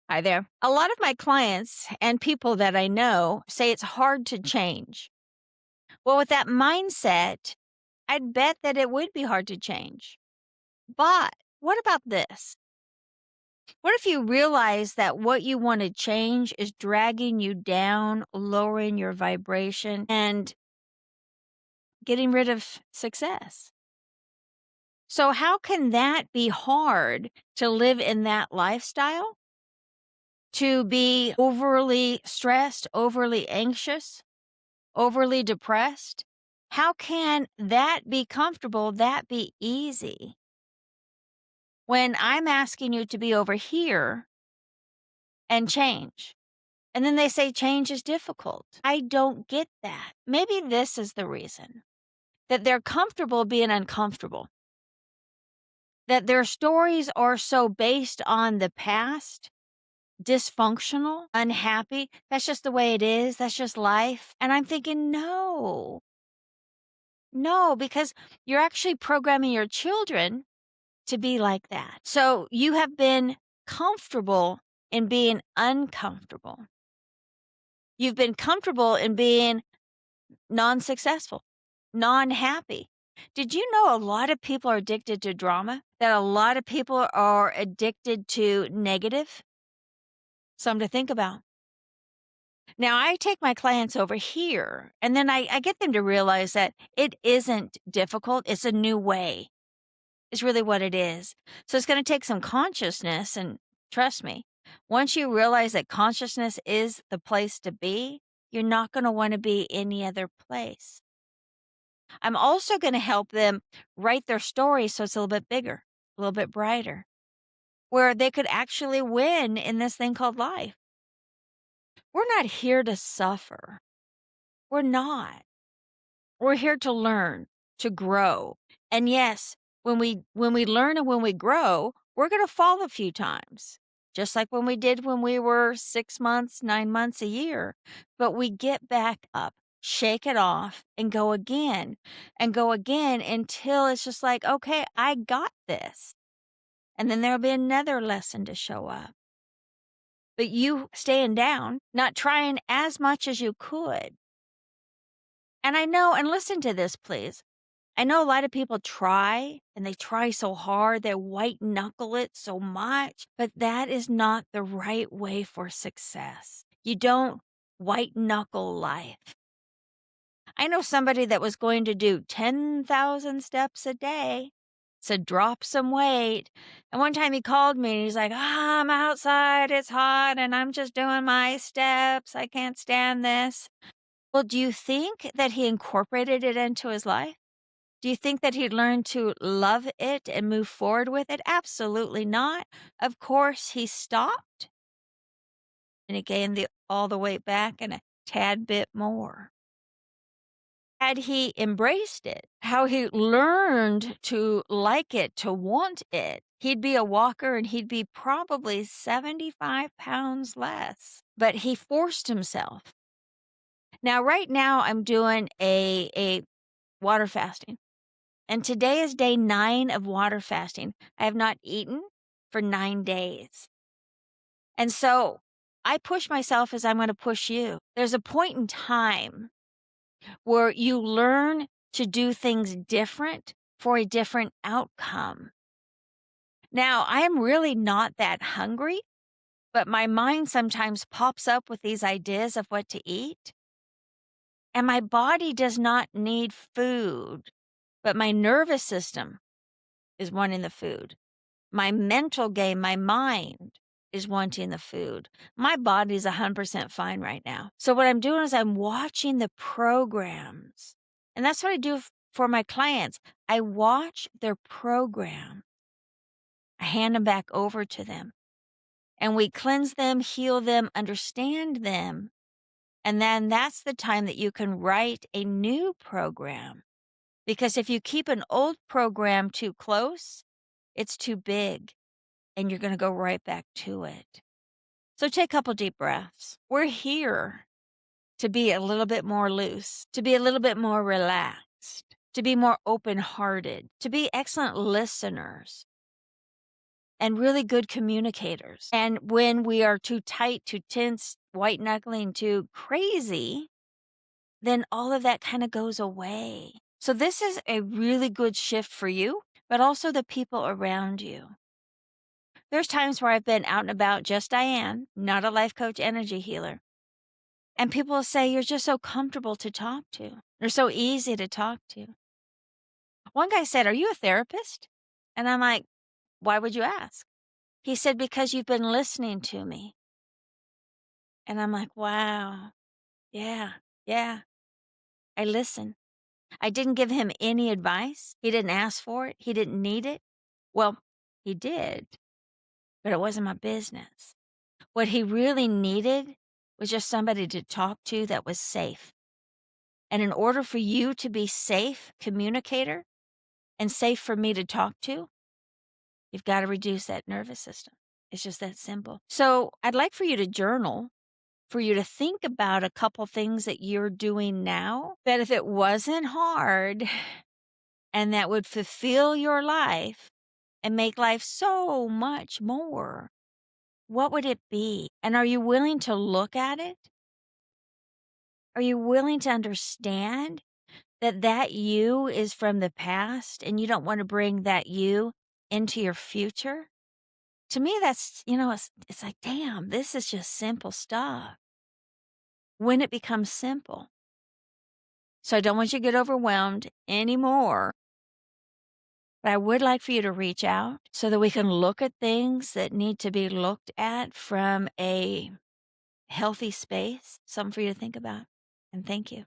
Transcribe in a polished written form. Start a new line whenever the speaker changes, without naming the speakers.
Hi there. A lot of my clients and people that I know say it's hard to change. Well, with that mindset, I'd bet that it would be hard to change. But what about this? What if you realize that what you want to change is dragging you down, lowering your vibration, and getting rid of success? So, how can that be hard to live in that lifestyle? To be overly stressed, overly anxious? Overly depressed? How can that be comfortable, that be easy, when I'm asking you to be over here and change? And then they say change is difficult. I don't get that. Maybe this is the reason that they're comfortable being uncomfortable, that their stories are so based on the past, dysfunctional, unhappy. That's just the way it is. That's just life. And I'm thinking, no, no, because you're actually programming your children to be like that. So you have been comfortable in being uncomfortable. You've been comfortable in being non successful, non happy. Did you know a lot of people are addicted to drama? That a lot of people are addicted to negative? Something to think about. Now, I take my clients over here and then I get them to realize that it isn't difficult, it's a new way. Is really what it is. So it's gonna take some consciousness, and trust me, once you realize that consciousness is the place to be, you're not gonna wanna be any other place. I'm also gonna help them write their story so it's a little bit bigger, a little bit brighter, where they could actually win in this thing called life. We're not here to suffer. We're not. We're here to learn, to grow. And yes, when we learn and when we grow, we're going to fall a few times. Just like when we did when we were 6 months, 9 months, a year. But we get back up, shake it off and go again until it's just like, okay, I got this. And then there'll be another lesson to show up. But you staying down, not trying as much as you could. And I know, and listen to this, please. I know a lot of people try and they try so hard, they white knuckle it so much, but that is not the right way for success. You don't white knuckle life. I know somebody that was going to do 10,000 steps a day, said drop some weight. And one time he called me and he's like, I'm outside, it's hot, and I'm just doing my steps. I can't stand this. Well, do you think that he incorporated it into his life? Do you think that he learned to love it and move forward with it? Absolutely not. Of course, he stopped and he gained all the weight back and a tad bit more. Had he embraced it, how he learned to like it, to want it, he'd be a walker and he'd be probably 75 pounds less. But he forced himself. Now, right now, I'm doing a water fasting. And today is day 9 of water fasting. I have not eaten for 9 days. And so I push myself as I'm going to push you. There's a point in time where you learn to do things different for a different outcome. Now, I am really not that hungry, but my mind sometimes pops up with these ideas of what to eat. And my body does not need food, but my nervous system is wanting the food. My mental game, my mind is wanting the food. My body's 100% fine right now. So what I'm doing is I'm watching the programs. And that's what I do for my clients. I watch their program. I hand them back over to them. And we cleanse them, heal them, understand them. And then that's the time that you can write a new program. Because if you keep an old program too close, it's too big and you're going to go right back to it. So take a couple deep breaths. We're here to be a little bit more loose, to be a little bit more relaxed, to be more open hearted, to be excellent listeners. and really good communicators. And when we are too tight, too tense, white knuckling, too crazy, then all of that kind of goes away. So, this is a really good shift for you, but also the people around you. There's times where I've been out and about, just Diane, not a life coach, energy healer. And people will say, "You're just so comfortable to talk to. You're so easy to talk to." One guy said, "Are you a therapist?" And I'm like, "Why would you ask?" He said, "Because you've been listening to me." And I'm like, wow, yeah, yeah, I listen. I didn't give him any advice. He didn't ask for it. He didn't need it. Well, he did, but it wasn't my business. What he really needed was just somebody to talk to that was safe. And in order for you to be safe communicator and safe for me to talk to, you've got to reduce that nervous system. It's just that simple. So I'd like for you to journal, for you to think about a couple things that you're doing now that if it wasn't hard and that would fulfill your life and make life so much more, what would it be? And are you willing to look at it? Are you willing to understand that that you is from the past and you don't want to bring that you into your future? To me, that's, it's like, damn, this is just simple stuff when it becomes simple. So I don't want you to get overwhelmed anymore. But I would like for you to reach out so that we can look at things that need to be looked at from a healthy space, something for you to think about. And thank you.